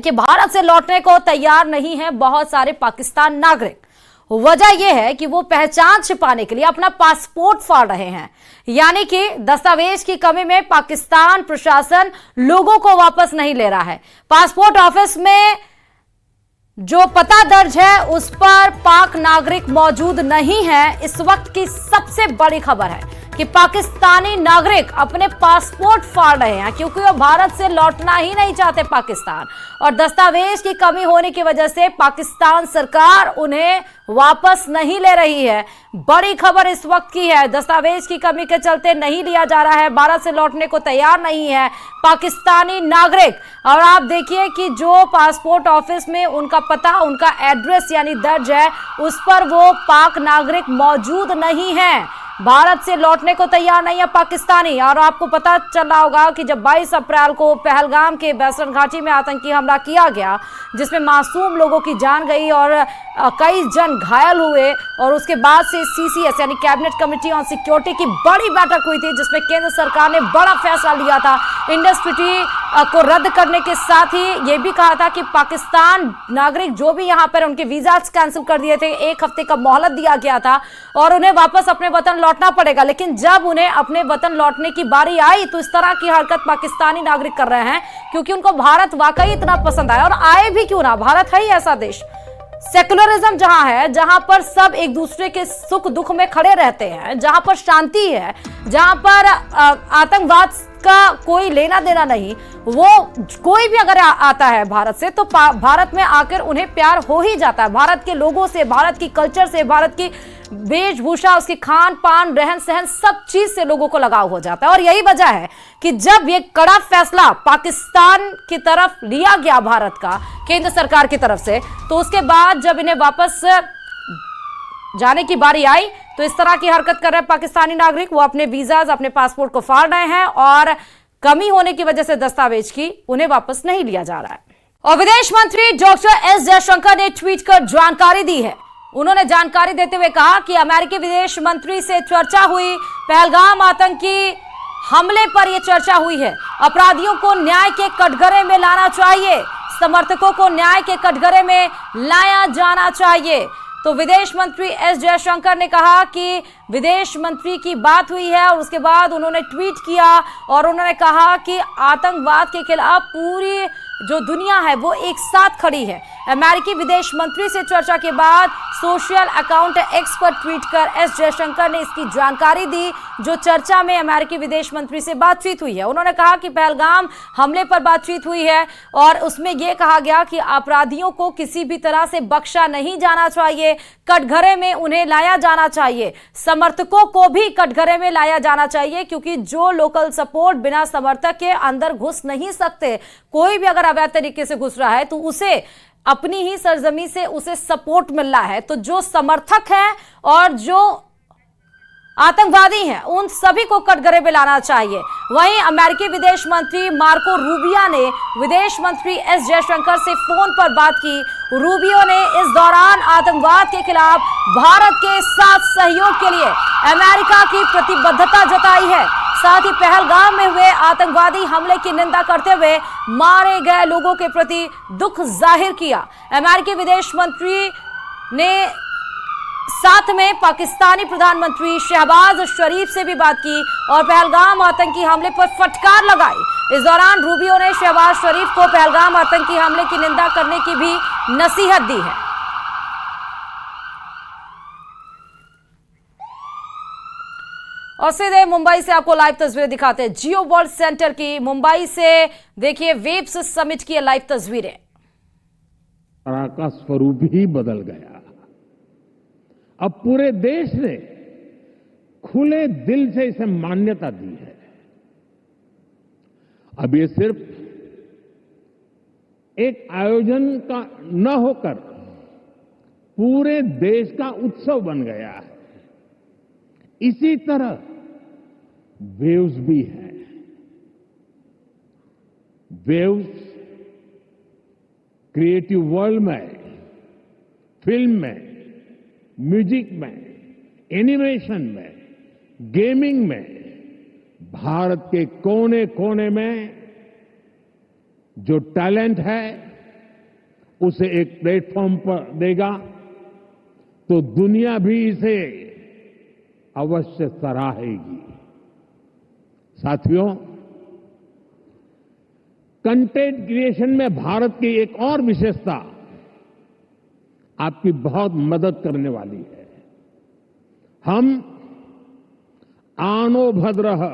कि भारत से लौटने को तैयार नहीं है बहुत सारे पाकिस्तान नागरिक। वजह यह है कि वो पहचान छिपाने के लिए अपना पासपोर्ट फाड़ रहे हैं, यानी कि दस्तावेज की कमी में पाकिस्तान प्रशासन लोगों को वापस नहीं ले रहा है। पासपोर्ट ऑफिस में जो पता दर्ज है उस पर पाक नागरिक मौजूद नहीं है। इस वक्त की सबसे बड़ी खबर है कि पाकिस्तानी नागरिक अपने पासपोर्ट फाड़ रहे हैं क्योंकि वो भारत से लौटना ही नहीं चाहते पाकिस्तान, और दस्तावेज की कमी होने की वजह से पाकिस्तान सरकार उन्हें वापस नहीं ले रही है। बड़ी खबर इस वक्त की है, दस्तावेज की कमी के चलते नहीं लिया जा रहा है, भारत से लौटने को तैयार नहीं है पाकिस्तानी नागरिक। और आप देखिए कि जो पासपोर्ट ऑफिस में उनका पता, उनका एड्रेस यानी दर्ज है, उस पर वो पाक नागरिक मौजूद नहीं है, भारत से लौटने को तैयार नहीं है पाकिस्तानी। और आपको पता चल रहा होगा कि जब 22 अप्रैल को पहलगाम के बैसरन घाटी में आतंकी हमला किया गया जिसमें मासूम लोगों की जान गई और कई जन घायल हुए, और उसके बाद से CCS यानी कैबिनेट कमेटी ऑन सिक्योरिटी की बड़ी बैठक हुई थी जिसमें केंद्र सरकार ने बड़ा फैसला लिया था इंडस ट्रीटी को रद्द करने के साथ ही ये भी कहा था कि पाकिस्तान नागरिक जो भी यहाँ पर उनके वीजा कैंसिल कर दिए थे, 1 हफ्ते का मोहलत दिया गया था और उन्हें वापस अपने वतन लौटना पड़ेगा। लेकिन जब उन्हें अपने वतन लौटने की बारी आई तो इस तरह की हरकत पाकिस्तानी नागरिक कर रहे हैं क्योंकि उनको भारत वाकई इतना पसंद आया। और आए भी क्यों ना, भारत है ही ऐसा देश, सेकुलरिज्म जहां है, जहां पर सब एक दूसरे के सुख दुख में खड़े रहते हैं, जहां पर शांति है, जहां पर आतंकवाद का कोई लेना देना नहीं। वो कोई भी अगर आता है भारत से तो भारत में आकर उन्हें प्यार हो ही जाता है, भारत के लोगों से, भारत की कल्चर से, भारत की वेशभूषा, उसकी खान पान, रहन सहन, सब चीज से लोगों को लगाव हो जाता है। और यही वजह है कि जब ये कड़ा फैसला पाकिस्तान की तरफ लिया गया भारत का केंद्र सरकार की तरफ से, तो उसके बाद जब इन्हें वापस जाने की बारी आई तो इस तरह की हरकत कर रहे पाकिस्तानी नागरिक। वो अपने वीजाज, अपने पासपोर्ट को फाड़ रहे हैं और कमी होने की वजह से दस्तावेज की उन्हें वापस नहीं लिया जा रहा है। और विदेश मंत्री डॉक्टर एस जयशंकर ने ट्वीट कर जानकारी दी है। उन्होंने जानकारी देते हुए कहा कि अमेरिकी विदेश मंत्री से चर्चा हुई, पहलगाम आतंकी हमले पर यह चर्चा हुई है, अपराधियों को न्याय के कटघरे में लाना चाहिए, समर्थकों को न्याय के कटघरे में लाया जाना चाहिए। तो विदेश मंत्री एस जयशंकर ने कहा कि विदेश मंत्री की बात हुई है और उसके बाद उन्होंने ट्वीट किया और उन्होंने कहा कि आतंकवाद के खिलाफ पूरी जो दुनिया है वो एक साथ खड़ी है। अमेरिकी विदेश मंत्री से चर्चा के बाद सोशल अकाउंट एक्स पर ट्वीट कर एस जयशंकर ने इसकी जानकारी दी जो चर्चा में अमेरिकी विदेश मंत्री से बातचीत हुई है। उन्होंने कहा कि पहलगाम हमले पर बातचीत हुई है और उसमें यह कहा गया कि अपराधियों को किसी भी तरह से बख्शा नहीं जाना चाहिए, कटघरे में उन्हें लाया जाना चाहिए, समर्थकों को भी कटघरे में लाया जाना चाहिए क्योंकि जो लोकल सपोर्ट बिना समर्थक के अंदर घुस नहीं सकते। कोई भी अगर अवैध तरीके से घुस रहा है तो उसे अपनी ही सरजमी से उसे सपोर्ट मिल रहा है, तो जो समर्थक हैं और जो आतंकवादी हैं उन सभी को कटघरे में लाना चाहिए। वहीं अमेरिकी विदेश मंत्री मार्को रूबियो ने विदेश मंत्री एस जयशंकर से फोन पर बात की। रूबियो ने इस दौरान आतंकवाद के खिलाफ भारत के साथ सहयोग के लिए अमेरिका की प्रतिबद्धता जताई है। साथ ही पहलगाम में हुए आतंकवादी हमले की निंदा करते हुए मारे गए लोगों के प्रति दुख जाहिर किया। अमेरिकी विदेश मंत्री ने साथ में पाकिस्तानी प्रधानमंत्री शहबाज शरीफ से भी बात की और पहलगाम आतंकी हमले पर फटकार लगाई। इस दौरान रूबियो ने शहबाज शरीफ को पहलगाम आतंकी हमले की निंदा करने की भी नसीहत दी है। और सीधे मुंबई से आपको लाइव तस्वीरें दिखाते हैं जियो वर्ल्ड सेंटर की। मुंबई से देखिए वेब्स समिट की लाइव तस्वीरें। का स्वरूप ही बदल गया। अब पूरे देश ने खुले दिल से इसे मान्यता दी है। अब ये सिर्फ एक आयोजन का न होकर पूरे देश का उत्सव बन गया है। इसी तरह वेव्स भी है। वेव्स क्रिएटिव वर्ल्ड में, फिल्म में, म्यूजिक में, एनिमेशन में, गेमिंग में, भारत के कोने कोने में जो टैलेंट है उसे एक प्लेटफॉर्म पर देगा तो दुनिया भी इसे अवश्य सराहेगी। साथियों, कंटेंट क्रिएशन में भारत की एक और विशेषता आपकी बहुत मदद करने वाली है। हम आनो भद्रः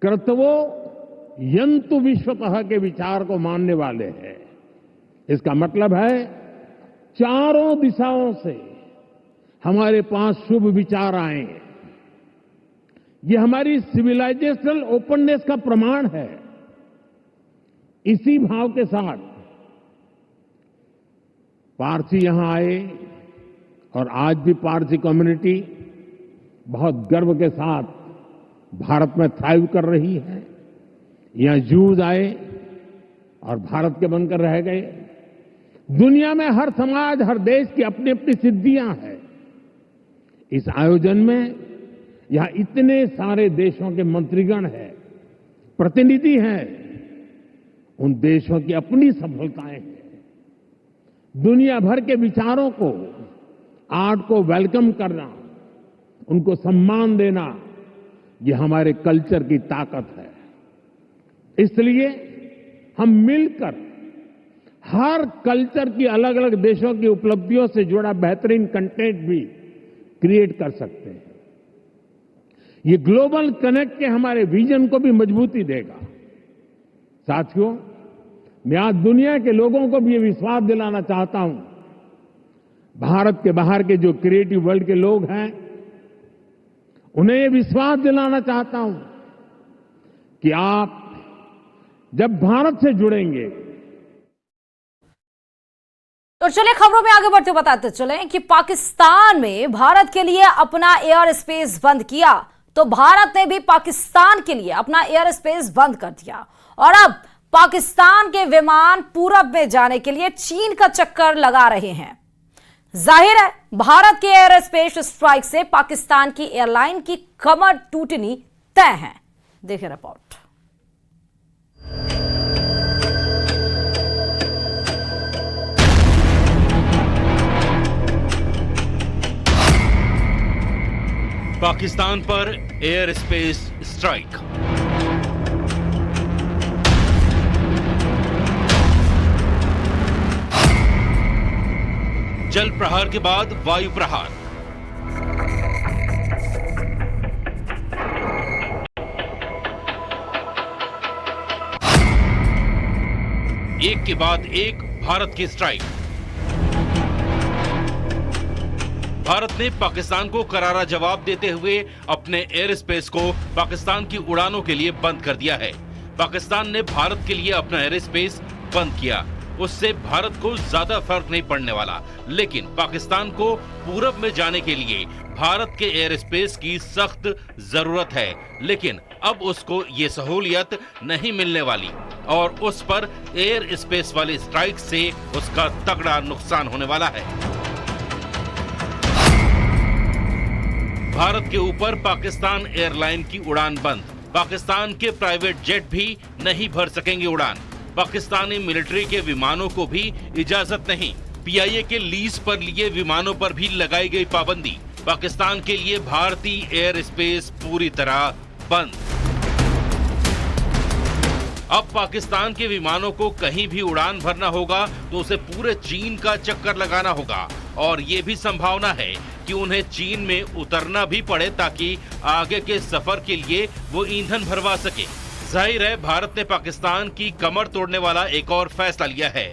कर्तवो यन्तु विश्वतः के विचार को मानने वाले हैं। इसका मतलब है चारों दिशाओं से हमारे पास शुभ विचार आए। ये हमारी सिविलाइजेशनल ओपननेस का प्रमाण है। इसी भाव के साथ पारसी यहां आए और आज भी पारसी कम्युनिटी बहुत गर्व के साथ भारत में थ्राइव कर रही है। यहां जूज आए और भारत के बनकर रह गए। दुनिया में हर समाज, हर देश की अपनी अपनी सिद्धियां हैं। इस आयोजन में यहां इतने सारे देशों के मंत्रीगण हैं, प्रतिनिधि हैं। उन देशों की अपनी सफलताएं हैं। दुनिया भर के विचारों को, आर्ट को वेलकम करना, उनको सम्मान देना, ये हमारे कल्चर की ताकत है। इसलिए हम मिलकर हर कल्चर की अलग अलग देशों की उपलब्धियों से जुड़ा बेहतरीन कंटेंट भी क्रिएट कर सकते हैं। ये ग्लोबल कनेक्ट के हमारे विजन को भी मजबूती देगा। साथियों, मैं आज दुनिया के लोगों को भी ये विश्वास दिलाना चाहता हूं, भारत के बाहर के जो क्रिएटिव वर्ल्ड के लोग हैं, उन्हें ये विश्वास दिलाना चाहता हूं कि आप जब भारत से जुड़ेंगे। तो चलिए खबरों में आगे बढ़ते बताते चले कि पाकिस्तान में भारत के लिए अपना एयर स्पेस बंद किया तो भारत ने भी पाकिस्तान के लिए अपना एयर स्पेस बंद कर दिया और अब पाकिस्तान के विमान पूरब में जाने के लिए चीन का चक्कर लगा रहे हैं। जाहिर है भारत के एयर स्पेस स्ट्राइक से पाकिस्तान की एयरलाइन की कमर टूटनी तय है। देखिए रिपोर्ट। पाकिस्तान पर एयर स्पेस स्ट्राइक। जल प्रहार के बाद वायु प्रहार। एक के बाद एक भारत की स्ट्राइक। भारत ने पाकिस्तान को करारा जवाब देते हुए अपने एयर स्पेस को पाकिस्तान की उड़ानों के लिए बंद कर दिया है। पाकिस्तान ने भारत के लिए अपना एयर स्पेस बंद किया, उससे भारत को ज्यादा फर्क नहीं पड़ने वाला, लेकिन पाकिस्तान को पूरब में जाने के लिए भारत के एयर स्पेस की सख्त जरूरत है। लेकिन अब उसको ये सहूलियत नहीं मिलने वाली और उस पर एयर स्पेस वाली स्ट्राइक से उसका तगड़ा नुकसान होने वाला है। भारत के ऊपर पाकिस्तान एयरलाइन की उड़ान बंद। पाकिस्तान के प्राइवेट जेट भी नहीं भर सकेंगे उड़ान। पाकिस्तानी मिलिट्री के विमानों को भी इजाजत नहीं। पीआईए के लीज पर लिए विमानों पर भी लगाई गई पाबंदी। पाकिस्तान के लिए भारतीय एयर स्पेस पूरी तरह बंद। अब पाकिस्तान के विमानों को कहीं भी उड़ान भरना होगा तो उसे पूरे चीन का चक्कर लगाना होगा और ये भी संभावना है कि उन्हें चीन में उतरना भी पड़े ताकि आगे के सफर के लिए वो ईंधन भरवा सके। जाहिर है भारत ने पाकिस्तान की कमर तोड़ने वाला एक और फैसला लिया है।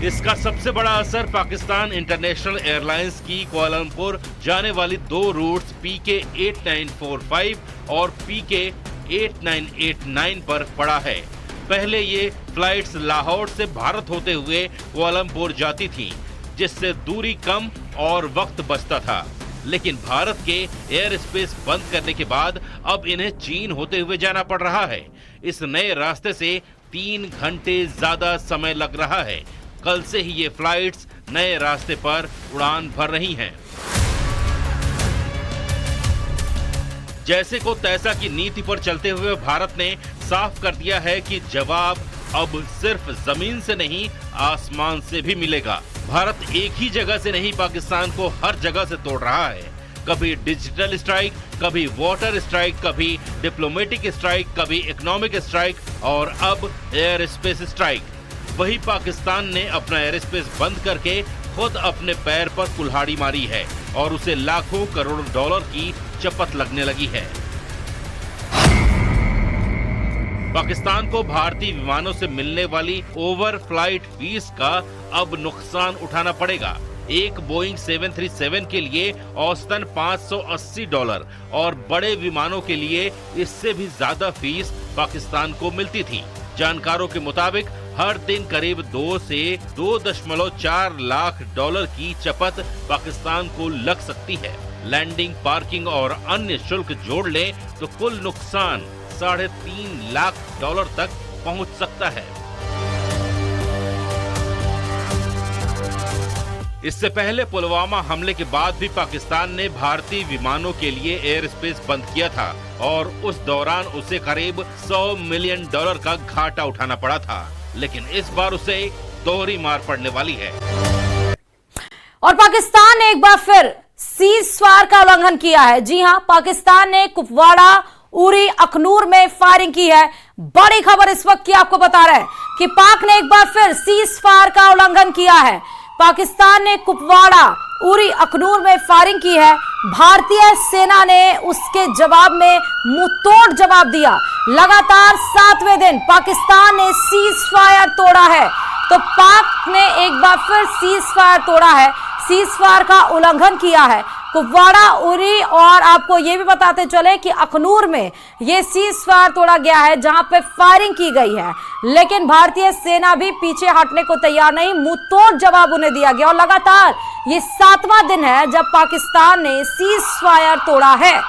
इसका सबसे बड़ा असर पाकिस्तान इंटरनेशनल एयरलाइंस की कुआलालंपुर जाने वाली दो रूट्स पीके 8945 और पीके 8989 पर पड़ा है। पहले ये फ्लाइट्स लाहौर से भारत होते हुए कुआलालंपुर जाती थीं, जिससे दूरी कम और वक्त बचता था। लेकिन भारत के एयर स्पेस बंद करने के बाद अब इन्हें चीन होते हुए जाना पड़ रहा है। इस नए रास्ते से 3 घंटे ज्यादा समय लग रहा है। कल से ही ये फ्लाइट्स नए रास्ते पर उड़ान भर रही हैं। जैसे को तैसा की नीति पर चलते हुए भारत ने साफ कर दिया है कि जवाब अब सिर्फ जमीन से नहीं आसमान से भी मिलेगा। भारत एक ही जगह से नहीं पाकिस्तान को हर जगह से तोड़ रहा है। कभी डिजिटल स्ट्राइक, कभी वाटर स्ट्राइक, कभी डिप्लोमेटिक स्ट्राइक, कभी इकोनॉमिक स्ट्राइक और अब एयर स्पेस स्ट्राइक। वही पाकिस्तान ने अपना एयर स्पेस बंद करके खुद अपने पैर पर कुल्हाड़ी मारी है और उसे लाखों करोड़ डॉलर की चपत लगने लगी है। पाकिस्तान को भारतीय विमानों से मिलने वाली ओवर फ्लाइट फीस का अब नुकसान उठाना पड़ेगा। एक बोइंग 737 के लिए औसतन $580 और बड़े विमानों के लिए इससे भी ज्यादा फीस पाकिस्तान को मिलती थी। जानकारों के मुताबिक हर दिन करीब 2 से 2.4 लाख डॉलर की चपत पाकिस्तान को लग सकती है। लैंडिंग, पार्किंग और अन्य शुल्क जोड़ लें तो कुल नुकसान $3.5 लाख तक पहुंच सकता है। इससे पहले पुलवामा हमले के बाद भी पाकिस्तान ने भारतीय विमानों के लिए एयर स्पेस बंद किया था और उस दौरान उसे करीब $100 मिलियन का घाटा उठाना पड़ा था। लेकिन इस बार उसे दोहरी मार पड़ने वाली है और पाकिस्तान ने एक बार फिर सीज फायर का उल्लंघन किया है। जी हां, पाकिस्तान ने कुपवाड़ा, उरी, अखनूर में फायरिंग की है। बड़ी खबर इस वक्त की आपको बता रहे हैं कि पाक ने एक बार फिर सीज फायर का उल्लंघन किया है। पाकिस्तान ने कुपवाड़ा, उरी, अखनूर में फायरिंग की है। भारतीय सेना ने उसके जवाब में मुंहतोड़ जवाब दिया। लगातार 7वें दिन पाकिस्तान ने सीज फायर तोड़ा है। तो पाक ने एक बार फिर सीज फायर तोड़ा है, सीज फायर का उल्लंघन किया है। कुपवाड़ा, उरी और आपको यह भी बताते चले कि अखनूर में यह सीज फायर तोड़ा गया है जहां पे फायरिंग की गई है। लेकिन भारतीय सेना भी पीछे हटने को तैयार नहीं, मुंहतोड़ जवाब उन्हें दिया गया और लगातार ये 7वां दिन है जब पाकिस्तान ने सीज फायर तोड़ा है।